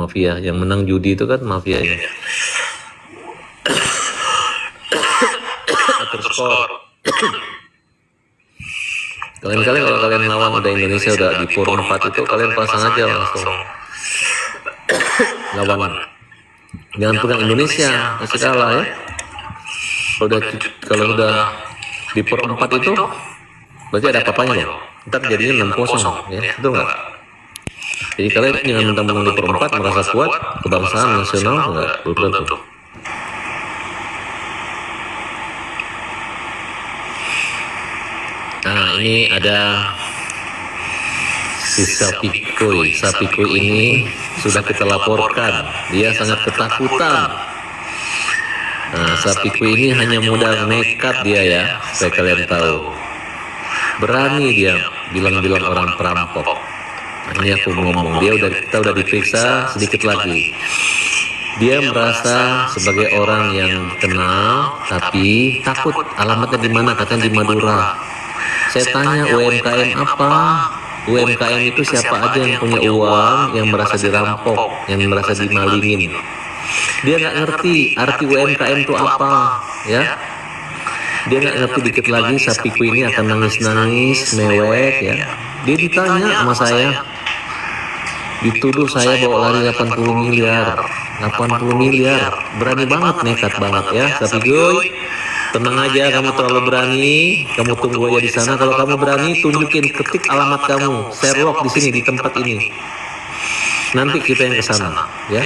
mafia. Yang menang judi itu kan mafia ya. Atur skor. Kalian kalau kalian lawan udah Indonesia udah di PUR 4 itu kalian pasang aja langsung lawan. Jangan pegang Indonesia, masih kalah ya. Kalau udah di PUR 4 itu berarti ada apa-apanya loh. Ntar jadinya 6-0 ya, betul nggak? Jadi kalian jangan mentang-mentang di PUR 4 merasa kuat, kebangsaan nasional nggak belum tentu. Nah ini ada si Sapikuy. Sapikuy ini sudah kita laporkan, dia sangat ketakutan. Nah Sapikuy ini hanya modal nekat dia ya, supaya kalian tahu. Berani dia bilang-bilang orang perampok. Nah, ini aku ngomong, kita udah diperiksa sedikit lagi. Dia merasa sebagai orang yang dikenal, tapi takut. Alamatnya di mana? Katanya di Madura. Saya tanya UMKM apa? UMKM itu siapa aja yang punya uang, yang merasa dirampok, yang merasa dimalingin. Dia nggak ngerti arti UMKM itu apa, ya. Dia nggak ngerti. Dikit lagi Sapikuy ini akan nangis-nangis, mewek ya. Dia ditanya sama saya, dituduh saya bawa lari 80 miliar. 80 miliar, berani banget, nekat banget ya Sapikuy. Tenang aja, kamu terlalu berani. Kamu tunggu aja di sana. Kalau kamu berani, tunjukin, ketik alamat kamu. Sherlock di sini, di tempat ini. Nanti kita yang ke sana, ya.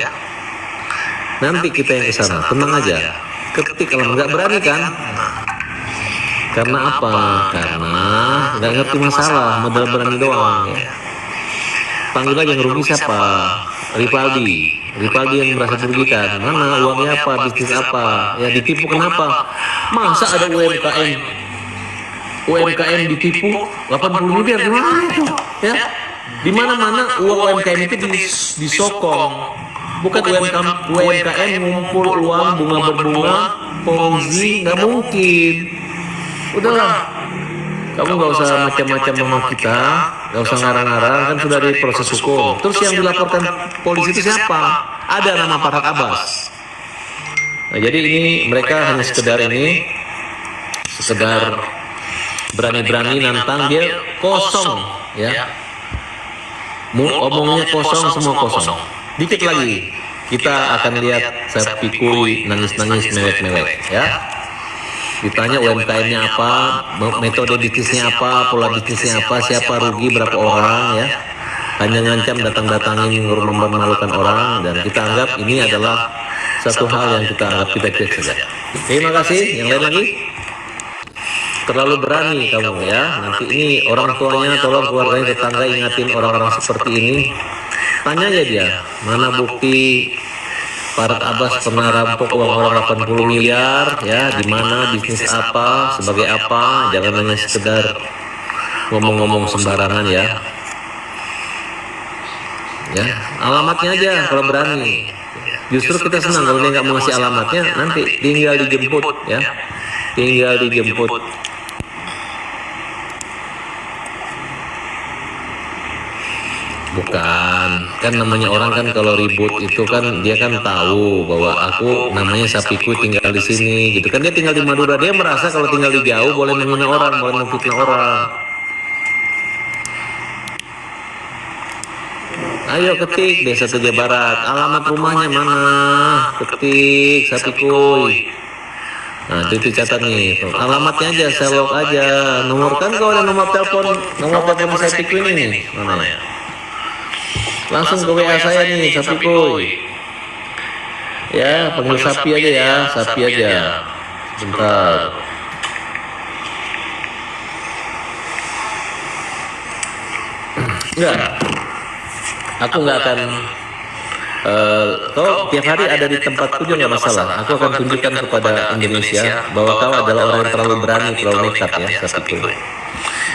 Nanti kita yang ke sana. Tenang aja. Ketik alamat. Nggak berani kan? Karena apa? Karena nggak ngerti masalah, modal berani doang. Ya. Panggil aja yang rugi siapa? Ripaldi yang merasa dirugikan. Mana uangnya apa, bisnis apa, ya ditipu kenapa? Masa ada UMKM ditipu 80 miliar gimana itu? Ya, di mana-mana uang UMKM itu disokong. Bukan UMKM ngumpul uang bunga berbunga, ponzi, nggak mungkin. Udahlah, kamu nggak usah macam-macam sama kita, nggak usah ngarang-ngarang, kan sudah di proses hukum. Terus yang dilaporkan polisi itu siapa? Ada nama Farhad Abbas. Nah, jadi ini mereka hanya sekedar berani-berani nantang, dia kosong ya. Omongnya kosong, semua kosong. Dikit lagi kita akan lihat Sapikuy nangis-nangis, mewek-mewek ya. Ditanya UMKM-nya apa, metode bisnisnya apa, pola bisnisnya apa, siapa rugi, berapa orang ya. Hanya ngancam datang-datangin memalukan orang, dan kita anggap ini adalah satu hal yang kita anggap kita saja. Terima kasih. Yang lain lagi? Terlalu berani kamu ya. Nanti ini orang tuanya, tolong keluarganya, tetangga ingatin orang-orang seperti ini. Tanya aja dia, mana bukti Farhad Abbas pernah rampok uang orang 80 miliar ya, di mana, bisnis apa, sebagai apa. Jangan hanya sekedar ngomong-ngomong sembarangan ya. Ya, alamatnya aja kalau berani. Justru kita senang kalau dia nggak mau ngasih alamatnya, nanti tinggal dijemput ya. Tinggal dijemput. Bukan, kan namanya orang kan kalau ribut itu kan dia kan tahu bahwa aku namanya Sapikuy tinggal di sini gitu kan. Dia tinggal di Madura, dia merasa kalau tinggal di jauh boleh menghina orang, boleh memfitnah orang. Ayo ketik Desa Toja Barat, alamat rumahnya mana? Ketik Sapikuy. Nah itu dicatat nih, alamatnya aja, Sherlock aja. Nomor kan kalau ada nomor telepon Sapikuy ini nih, mana ya? Langsung ke WA saya nih, Sapikuy. Ya, panggil Sapi aja ya, Sapi aja. Bentar. Enggak. Aku nggak akan. Kau tiap hari ada di tempatku juga nggak masalah. Aku akan tunjukkan kepada Indonesia bahwa kau adalah orang yang terlalu berani, terlalu nekat ya, Sapikuy.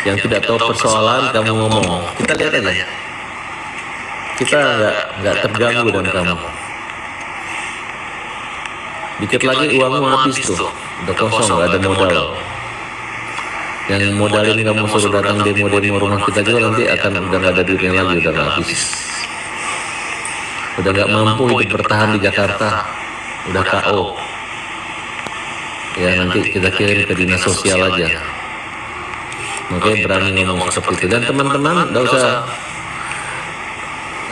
Yang tidak tahu persoalan kamu ngomong. Kita lihat aja. Kita nggak terganggu dengan kamu. Dikit lagi uangmu habis tuh, udah kosong, nggak ada modal. Yang modalin kamu suruh datang demo rumah kita juga nanti akan udah nggak ada duitnya lagi, udah nggak habis. udah nggak mampu hidup bertahan di Jakarta, udah KO. Ya nanti kita kirim ke dinas sosial aja. Makanya berani ngomong seperti itu. Dan teman-teman nggak usah.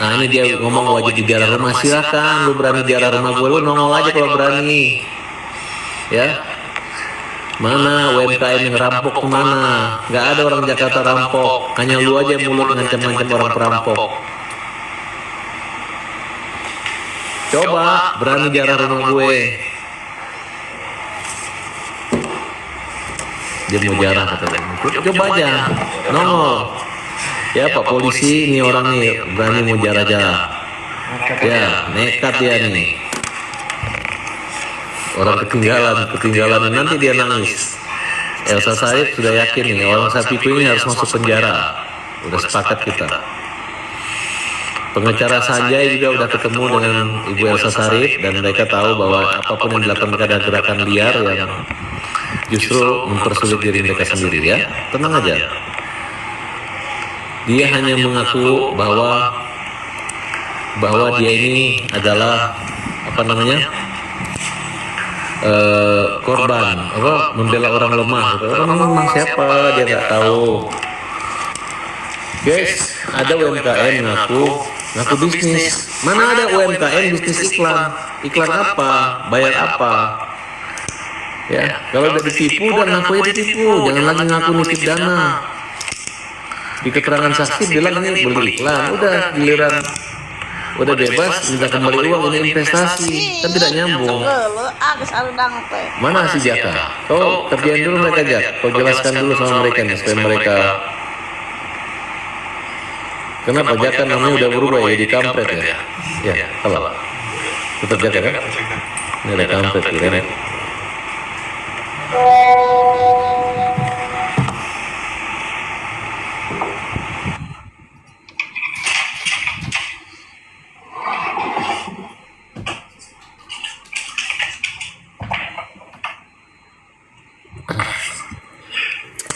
Nah ini dia ngomong wajib dijarah rumah, silakan lu berani jarah rumah gue, lu nongol aja kalau berani. Ya. Mana UMKM yang rampok kemana? Nggak ada orang Jakarta rampok, hanya lu aja mulut ngancam-ngancam orang perampok. Coba berani jarah rumah gue. Dia mau jarah katanya. Coba aja, nongol. Ya Pak Polisi, ini orang nih berani mau jarah-jarah. Ya nekat dia nih. Orang ketinggalan nanti dia nangis. Elsa Syarif sudah yakin nih orang Sapiku ini harus masuk penjara. Udah sepakat kita. Pengacara Sanjay juga udah ketemu dengan Ibu Elsa Syarif dan mereka tahu bahwa apapun yang dilakukan mereka ada gerakan liar yang justru mempersulit diri mereka sendiri ya. Tenang aja. Dia hanya mengaku bahwa dia ini adalah apa namanya? Korban, membela orang lemah. Orang lemah siapa? Dia nggak tahu. Guys, ada UMKM ngaku bisnis. Mana ada UMKM bisnis iklan? Iklan apa? Bayar apa? Ya, kalau udah ditipu dan ngaku ditipu, jangan lagi ngaku nitip dana. Di keterangan saksi bilang ini beli iklan, udah giliran udah bebas minta kembali uang, ini investasi, kan tidak nyambung. Mana si Jaka? Kau kerjain dulu mereka, Jak. Kau jelaskan dulu sama mereka nih supaya mereka. Kenapa Jaka namanya udah berubah ya di kampret ya? Ya, kalau tetap Jaka kan? Ini ada kampret kan?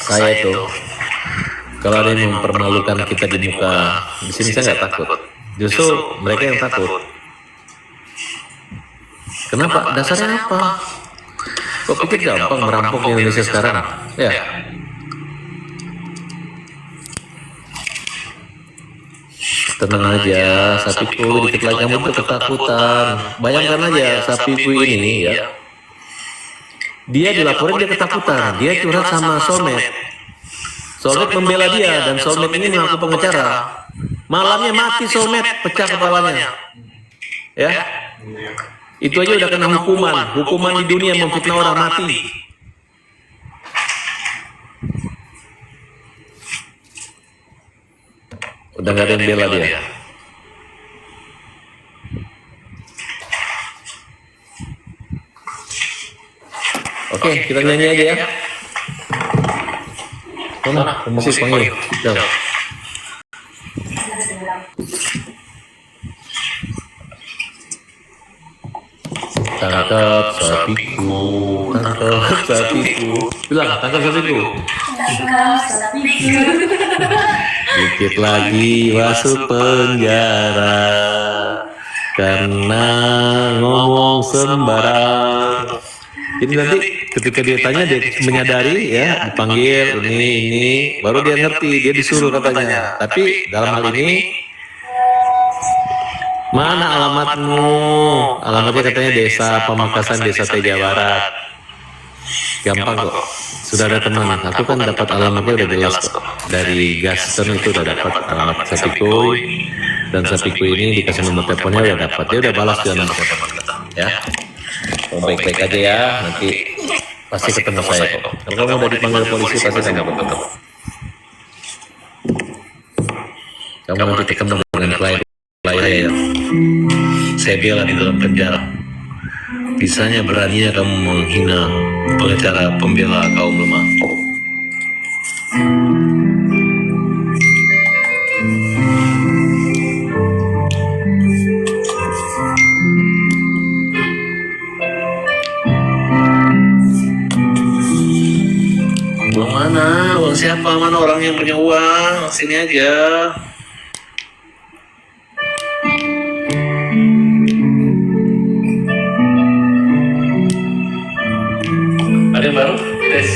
Saya itu kalau ada yang mempermalukan kita di muka di sini saya nggak takut, justru mereka yang takut. Kenapa? Dasarnya apa? Kok pikir gampang merampok di Indonesia sekarang? Ya. Tenang aja, Sapiku, dikit lagi kamu tuh ketakutan. Bayangkan aja Sapiku ini ya. Dia dilaporin dia ketakutan, dia curhat sama Soulmate. Soulmate membela dia dan Soulmate ini mengaku pengacara. Malamnya mati Soulmate, pecah kepalanya. Ya, itu aja udah kena hukuman di dunia memfitnah orang mati. Udah gak ada yang bela dia. Oke, kita nyanyi aja ya. Mana? Musik panggil. Tangkap sapiku, tangkap sapiku. Bilang, tangkap sapiku. Tangkap sapiku. Dikit lagi masuk penjara karena ngomong sembarang. Jadi nanti ketika dia tanya dia menyadari ya dipanggil ini baru dia ngerti, dia disuruh katanya. Tapi dalam hal ini mana alamatmu? Alamatnya katanya Desa Pamekasan, Desa Teja Barat. Gampang kok. Sudah ada teman. Aku kan dapat alamatnya udah jelas kok. Dari Gaston itu udah dapat alamat Sapiku dan Sapiku ini dikasih nomor teleponnya udah dapat. Dia udah balas dengan nomor telepon kita. Ya. Baik-baik aja ya, nanti pasti ketemu saya kok. Kalau kamu udah dipanggil polisi pasti saya nggak ketemu. Kamu nanti ketemu dengan klien ya. Saya bela di dalam penjara. Bisanya beraninya kamu menghina pengacara pembela kaum lemah. Uang mana? Uang siapa? Mana orang yang punya uang? Sini aja. guys.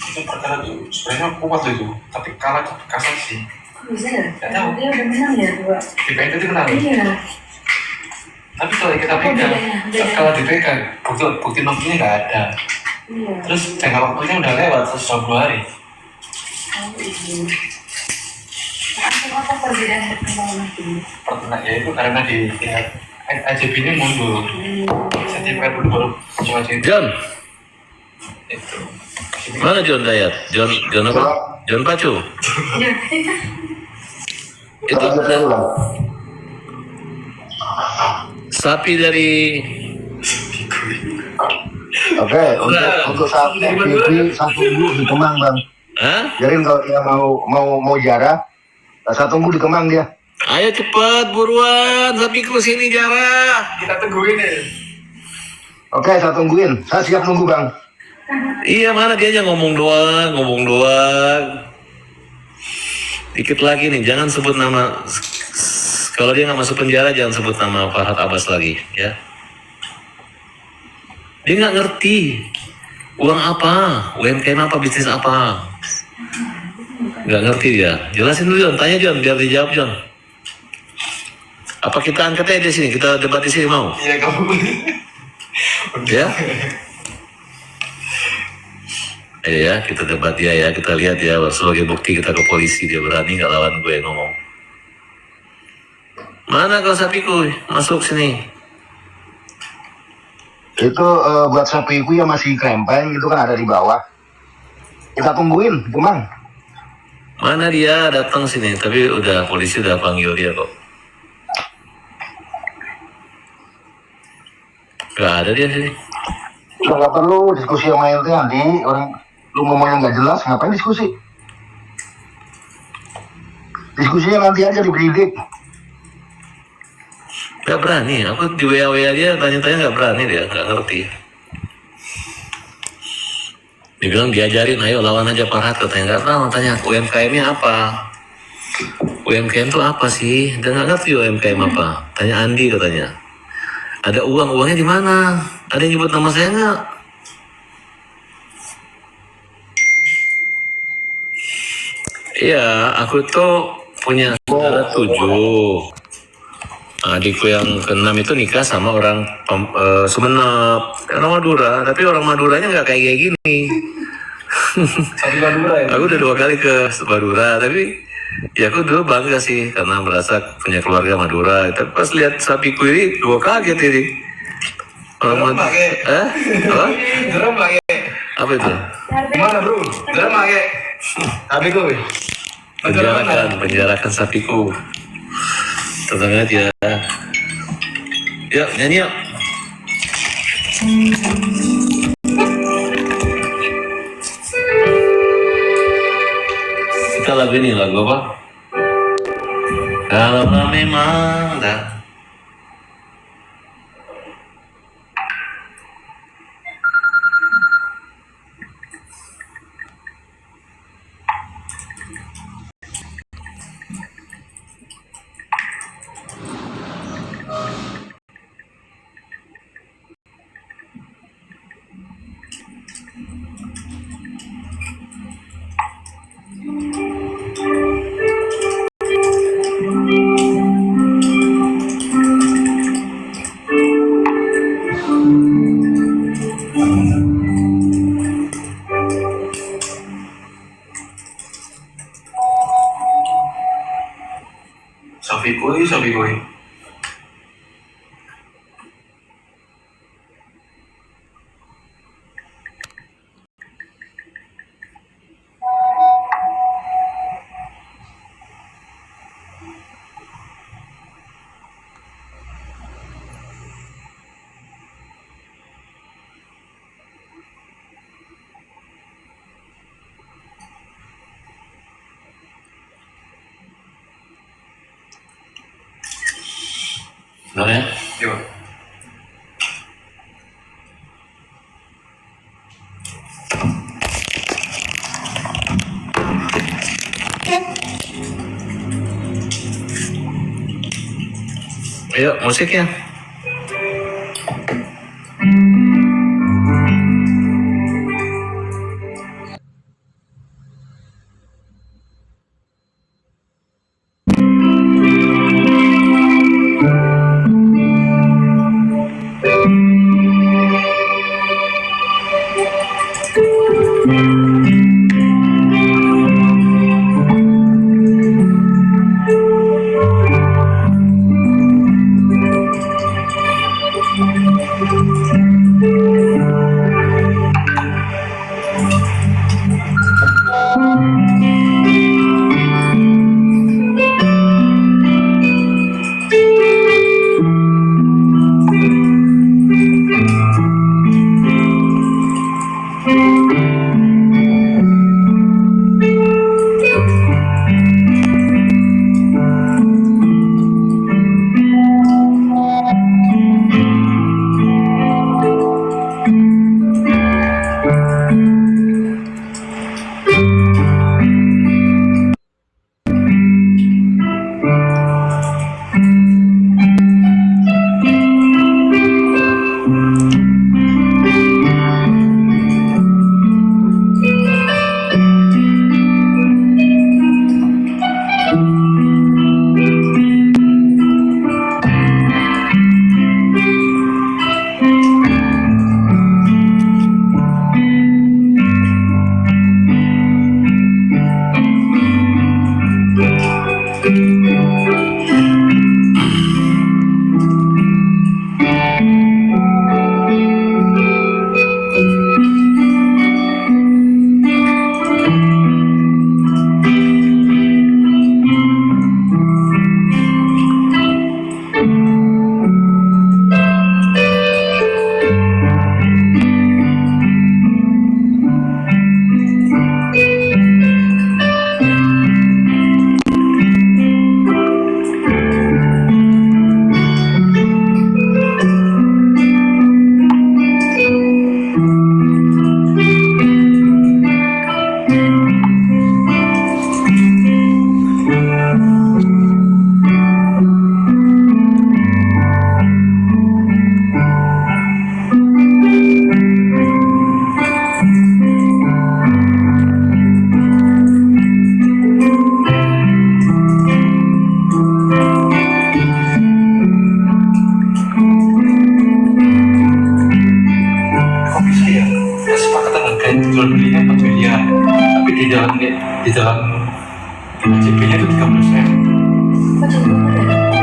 Itu perkara tuh sebenarnya kuat tuh itu, tapi kalah ke kasasi. Bisa ya? Nggak tahu. Dia udah menang ya 2. Di PN itu menang. Iya. Tapi kalau kita Apa pegang, bedanya? kalau di pegang, bukti nomornya nggak ada. Iya. Terus tengah waktunya udah lewat 120 hari. Oh, iya. Apa perbedaan perkembangan ini? Pertanyaan ya itu karena di tingkat AJB ini mundur. Sertifikat dulu baru coba itu. John, Itu. mana John Dayat? John apa? John Pacu. Iya. Itu sapi dari Oke, untuk sapi FPV 1 minggu di Kemang bang. Hah? Jadi kalau dia mau jarah, 1 minggu di Kemang dia. Ayo cepat buruan, sapiku sini jarah. Kita tungguin ya. Oke, saya tungguin. Saya siap nunggu bang. Iya mana dia aja ngomong doang. Dikit lagi nih, jangan sebut nama. Kalau dia nggak masuk penjara, jangan sebut nama Farhad Abbas lagi, ya. Dia nggak ngerti uang apa, UMKM apa, bisnis apa. Nggak ngerti dia. Jelasin dulu John, tanya John, biar dijawab John. Apa kita angkat aja di sini, kita debat di sini mau? Iya kamu. Ya? Ya, kita debat dia ya, kita lihat ya, sebagai bukti kita ke polisi, dia berani nggak lawan gue ngomong. Mana kau sapiku? Masuk sini. Itu buat sapiku yang masih krempeng itu kan ada di bawah. Kita tungguin di Kemang. Mana dia datang sini? Tapi udah polisi udah panggil dia kok. Gak ada dia sini. Udah nggak perlu diskusi sama LT Andi. Orang lu ngomong yang nggak jelas, ngapain diskusi? Diskusinya nanti aja di penyidik. Gak berani. Aku di WA dia tanya-tanya gak berani dia, gak ngerti. Dia bilang diajarin, ayo lawan aja Farhad, katanya nggak tahu, tanya UMKM-nya apa. UMKM itu apa sih? Dia nggak ngerti UMKM apa. Tanya Andi katanya. Ada uangnya di mana? Ada yang nyebut nama saya nggak? Iya, aku tuh punya saudara 7. Adikku yang ke-6 itu nikah sama orang Sumenep, orang Madura, tapi orang Maduranya nggak kayak gini. Sapi Madura ya. Aku udah 2 kali ke Madura, tapi ya aku dulu bangga sih karena merasa punya keluarga Madura. Tapi pas lihat sapiku ini, gue kaget ini. Orang Madura, apa? Drum lagi. Apa itu? Gimana bro? Drum lagi. Tapi gue. Penjarakan sapiku. Tenang aja. Yuk, nyanyi yuk. Kita lagu ini, lagu apa? Kalau memang dah. Sapi koi. Benar ya? Yuk. Ayo musiknya. jual belinya 4 miliar, tapi di dalam ACP-nya itu 30%.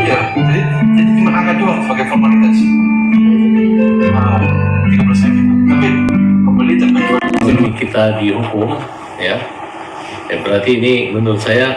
Iya, jadi cuma angka doang sebagai formalitas. 3% gitu. Tapi pembeli dan penjual Ini kita dihukum, ya. Berarti ini menurut saya